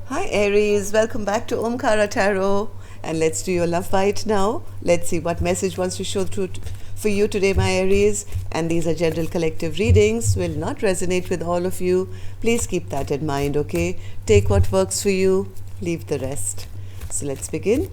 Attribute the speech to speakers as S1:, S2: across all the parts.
S1: Hi Aries, welcome back to Omkara Tarot, and let's do your love bite now. Let's see what message wants to show through for you today, my Aries. And these are general collective readings, will not resonate with all of you. Please keep that in mind, okay? Take what works for you, leave the rest. So let's begin.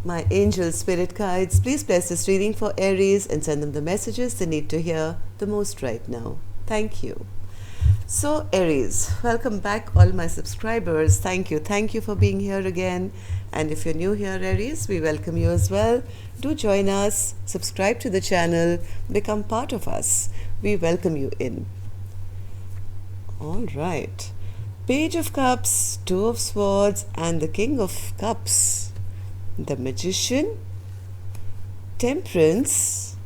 S1: My angel spirit guides, please bless this reading for Aries and send them the messages they need to hear the most right now. Thank you. So Aries, welcome back all my subscribers. Thank you for being here again. And if you're new here, Aries, we welcome you as well. Do join us, subscribe to the channel, become part of us. We welcome you in. All right. Page of Cups, Two of Swords, and the King of Cups. The Magician, Temperance,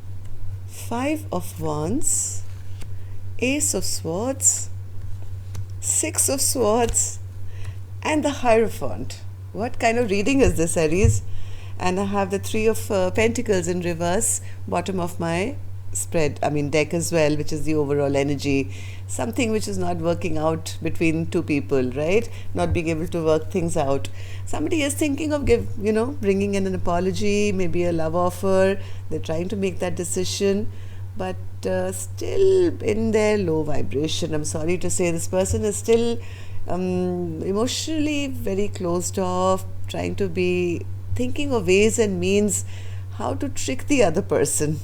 S1: Five of Wands, Ace of Swords, Six of Swords, and the Hierophant. What kind of reading is this, Aries? And I have the Three of Pentacles in reverse, bottom of my deck as well, which is the overall energy. Something which is not working out between two people, right? Not being able to work things out. Somebody is thinking of bringing in an apology, maybe a love offer. They're trying to make that decision, but still in their low vibration. I'm sorry to say, this person is still emotionally very closed off, thinking of ways and means how to trick the other person.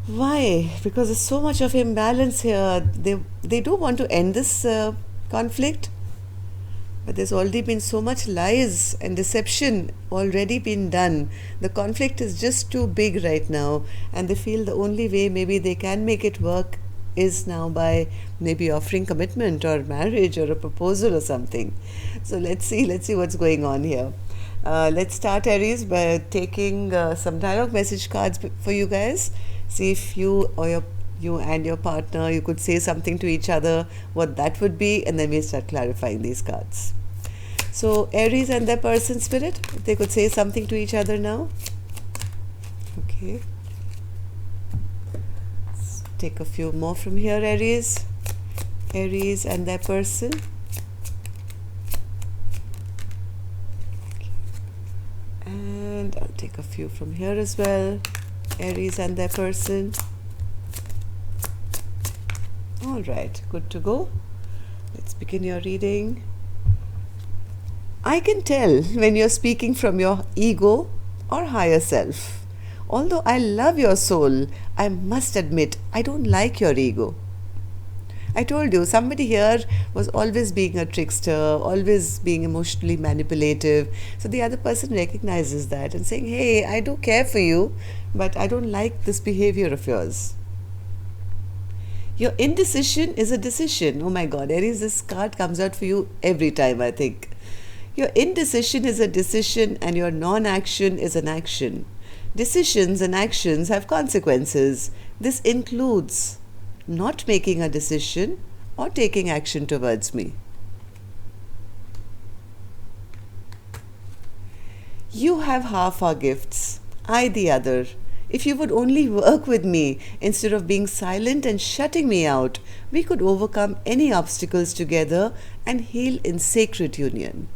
S1: Why? Because there's so much of imbalance here. They do want to end this conflict, but there's already been so much lies and deception already been done. The conflict is just too big right now, and they feel the only way maybe they can make it work is now by maybe offering commitment or marriage or a proposal or something. So let's see what's going on here. Let's start, Aries, by taking some dialogue message cards for you guys. See if you and your partner, you could say something to each other, what that would be, and then we start clarifying these cards. So Aries and their person spirit, if they could say something to each other now. Okay. Let's take a few more from here, Aries. Aries and their person. Okay. And I'll take a few from here as well. Aries and their person. All right, good to go. Let's begin your reading. I can tell when you're speaking from your ego or higher self. Although I love your soul, I must admit I don't like your ego. I told you, somebody here was always being a trickster, always being emotionally manipulative. So the other person recognizes that and saying, hey, I do care for you, but I don't like this behavior of yours. Your indecision is a decision. Oh my God, Aries, this card comes out for you every time, I think. Your indecision is a decision and your non-action is an action. Decisions and actions have consequences. This includes not making a decision or taking action towards me. You have half our gifts, I the other. If you would only work with me instead of being silent and shutting me out, we could overcome any obstacles together and heal in sacred union.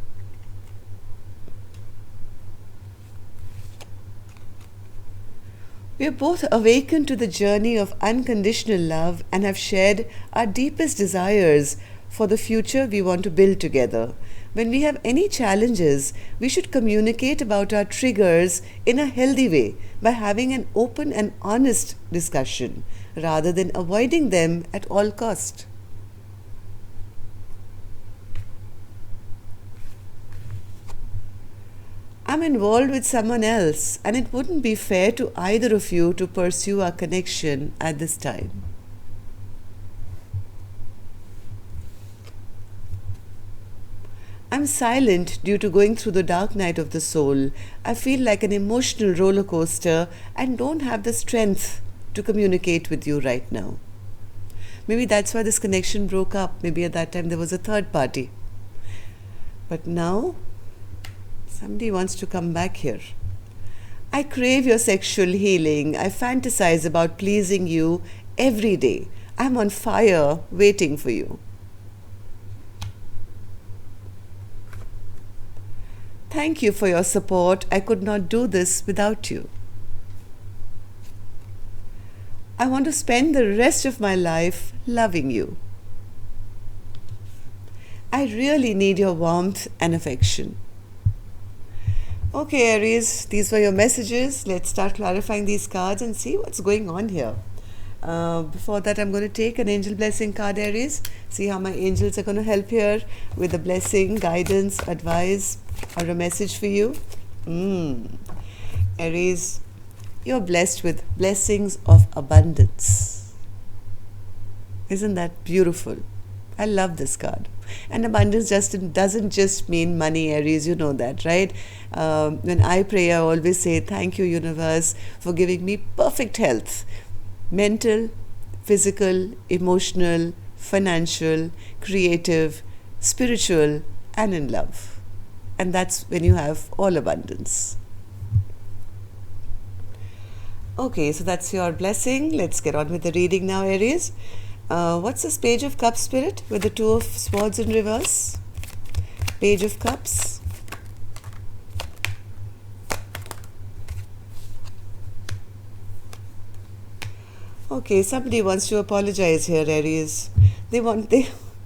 S1: We are both awakened to the journey of unconditional love and have shared our deepest desires for the future we want to build together. When we have any challenges, we should communicate about our triggers in a healthy way by having an open and honest discussion rather than avoiding them at all cost. I'm involved with someone else, and it wouldn't be fair to either of you to pursue our connection at this time. I'm silent due to going through the dark night of the soul. I feel like an emotional roller coaster and don't have the strength to communicate with you right now. Maybe that's why this connection broke up. Maybe at that time there was a third party. But now, somebody wants to come back here. I crave your sexual healing. I fantasize about pleasing you every day. I'm on fire waiting for you. Thank you for your support. I could not do this without you. I want to spend the rest of my life loving you. I really need your warmth and affection. Okay, Aries, these were your messages. Let's start clarifying these cards and see what's going on here. Before that, I'm going to take an angel blessing card, Aries. See how my angels are going to help here with a blessing, guidance, advice, or a message for you. Aries, you're blessed with blessings of abundance. Isn't that beautiful? I love this card. And abundance doesn't just mean money, Aries, you know that, right? When I pray, I always say, thank you, universe, for giving me perfect health. Mental, physical, emotional, financial, creative, spiritual, and in love. And that's when you have all abundance. Okay, so that's your blessing. Let's get on with the reading now, Aries. What's this Page of Cups, Spirit, with the Two of Swords in reverse? Page of Cups. Okay, somebody wants to apologize here, Aries.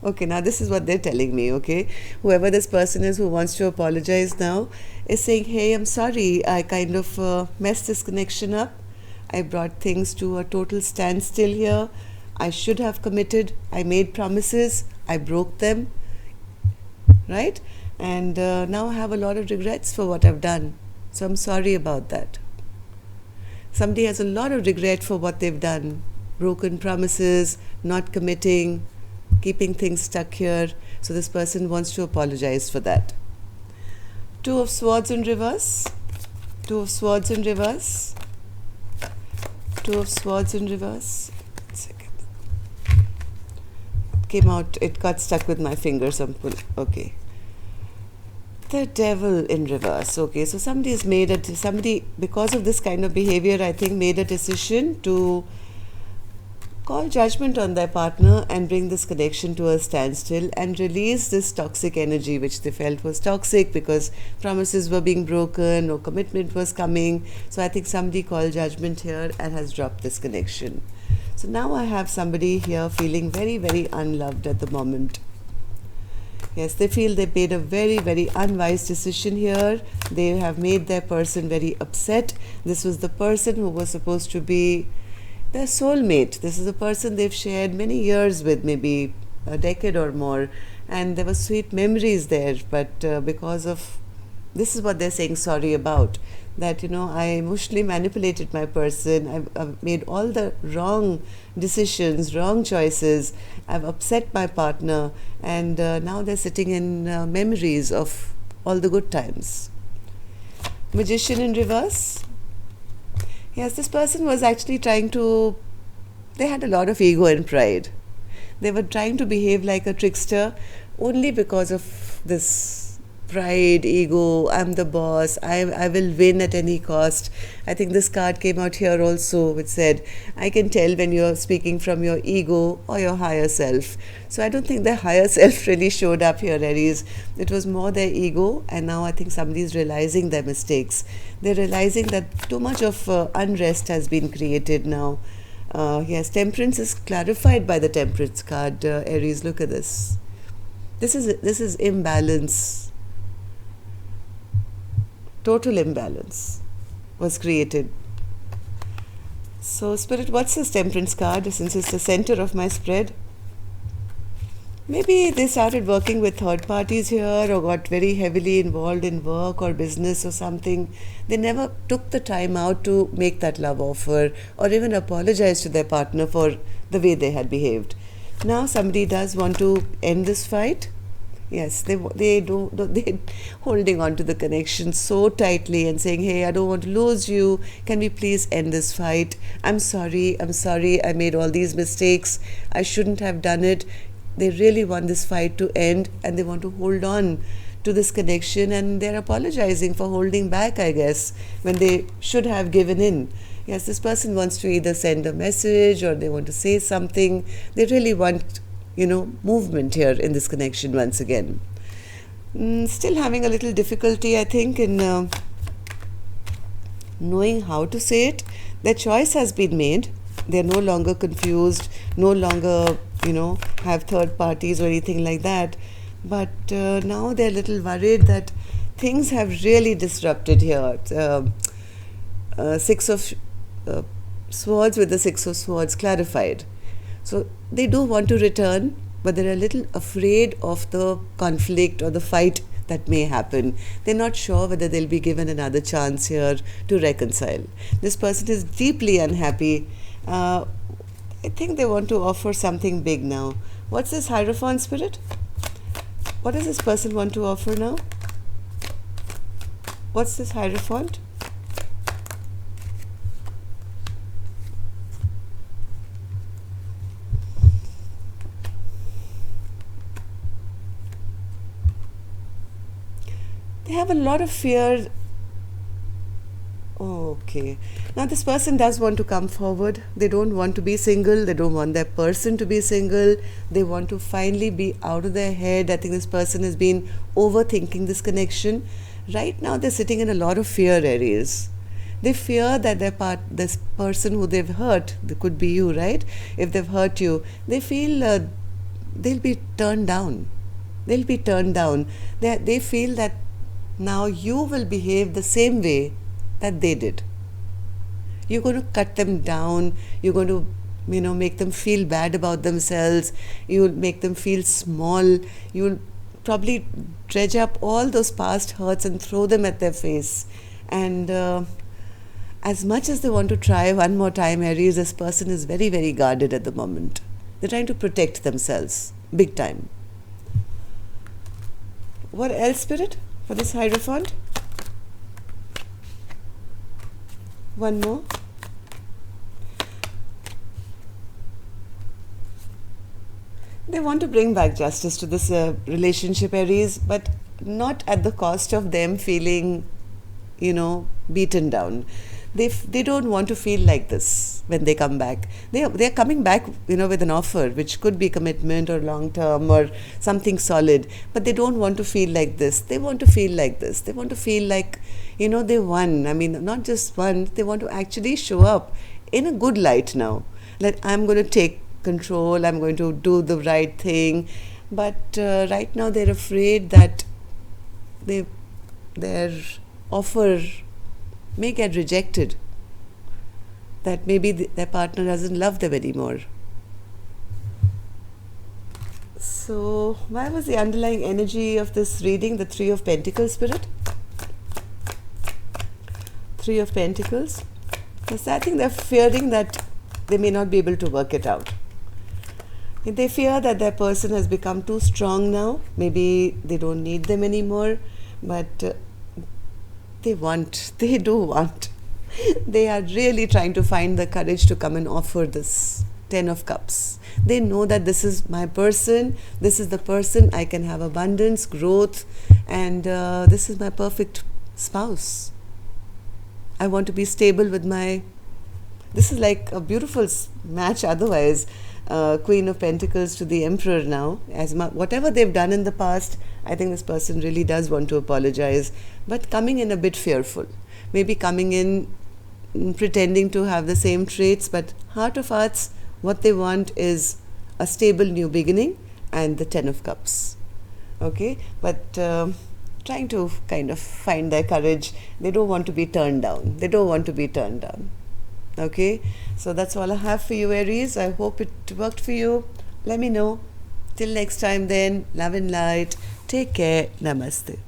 S1: Okay, now this is what they're telling me, okay? Whoever this person is who wants to apologize now is saying, hey, I'm sorry, I kind of messed this connection up. I brought things to a total standstill here. I should have committed. I made promises. I broke them. Right? And now I have a lot of regrets for what I've done. So I'm sorry about that. Somebody has a lot of regret for what they've done. Broken promises, not committing, keeping things stuck here. So this person wants to apologize for that. Two of Swords in reverse. Two of Swords in reverse. Two of Swords in reverse. Came out, it got stuck with my fingers. Okay. The Devil in reverse. Okay, so somebody, because of this kind of behavior, I think made a decision to call judgment on their partner and bring this connection to a standstill and release this toxic energy which they felt was toxic because promises were being broken or commitment was coming. So I think somebody called judgment here and has dropped this connection. So now I have somebody here feeling very, very unloved at the moment. Yes, they feel they made a very, very unwise decision here. They have made their person very upset. This was the person who was supposed to be their soulmate. This is a person they've shared many years with, maybe a decade or more. And there were sweet memories there. But because of, this is what they're saying sorry about. That, I emotionally manipulated my person. I've made all the wrong decisions, wrong choices. I've upset my partner. And now they're sitting in memories of all the good times. Magician in reverse. Yes, this person was actually they had a lot of ego and pride. They were trying to behave like a trickster only because of this pride, ego, I'm the boss, I will win at any cost. I think this card came out here also, which said, I can tell when you're speaking from your ego or your higher self. So I don't think their higher self really showed up here, Aries. It was more their ego, and now I think somebody's realizing their mistakes. They're realizing that too much of unrest has been created now. Yes, temperance is clarified by the temperance card, Aries. Look at this. This is imbalance. Total imbalance was created. So, Spirit, what's this temperance card, since it's the center of my spread? Maybe they started working with third parties here or got very heavily involved in work or business or something. They never took the time out to make that love offer or even apologize to their partner for the way they had behaved. Now somebody does want to end this fight. Yes, they're holding on to the connection so tightly and saying, hey, I don't want to lose you. Can we please end this fight? I'm sorry. I made all these mistakes. I shouldn't have done it. They really want this fight to end and they want to hold on to this connection, and they're apologizing for holding back, I guess, when they should have given in. Yes, this person wants to either send a message or they want to say something. They really want movement here in this connection once again. Still having a little difficulty, I think, in knowing how to say it. Their choice has been made. They're no longer confused, no longer, have third parties or anything like that. But now they're a little worried that things have really disrupted here. Six of Swords with the Six of Swords clarified. So they do want to return, but they're a little afraid of the conflict or the fight that may happen. They're not sure whether they'll be given another chance here to reconcile. This person is deeply unhappy. I think they want to offer something big now. What's this Hierophant spirit? What does this person want to offer now? What's this Hierophant? They have a lot of fear. Okay. Now this person does want to come forward. They don't want to be single. They don't want their person to be single. They want to finally be out of their head. I think this person has been overthinking this connection. Right now they're sitting in a lot of fear, Aries. They fear that this person who they've hurt, it could be you, right? If they've hurt you, they feel they'll be turned down. They'll be turned down. They feel that now you will behave the same way that they did. You're going to cut them down. You're going to, make them feel bad about themselves. You'll make them feel small. You'll probably dredge up all those past hurts and throw them at their face. And as much as they want to try one more time, Aries, this person is very, very guarded at the moment. They're trying to protect themselves, big time. What else, Spirit, for this Hierophant? One more. They want to bring back justice to this relationship, Aries, but not at the cost of them feeling, beaten down. They don't want to feel like this when they come back. They're coming back, with an offer, which could be commitment or long term or something solid. But they don't want to feel like this. They want to feel like this. They want to feel like, they won. I mean, not just won. They want to actually show up in a good light now. Like, I'm going to take control. I'm going to do the right thing. But right now they're afraid that their offer may get rejected, that maybe their partner doesn't love them anymore. So why was the underlying energy of this reading the Three of Pentacles, Spirit? Three of Pentacles. Yes, I think they're fearing that they may not be able to work it out. They fear that their person has become too strong now. Maybe they don't need them anymore, but they do want. They are really trying to find the courage to come and offer this Ten of Cups. They know that this is my person, this is the person I can have abundance, growth, and this is my perfect spouse. I want to be stable with this is like a beautiful match otherwise. Queen of Pentacles to the Emperor now. Whatever they've done in the past, I think this person really does want to apologize, but coming in a bit fearful. Maybe coming in pretending to have the same traits, but heart of hearts, what they want is a stable new beginning and the Ten of Cups. Okay, but trying to kind of find their courage. They don't want to be turned down. Okay, so that's all I have for you, Aries. I hope it worked for you. Let me know. Till next time then, love and light. Take care. Namaste.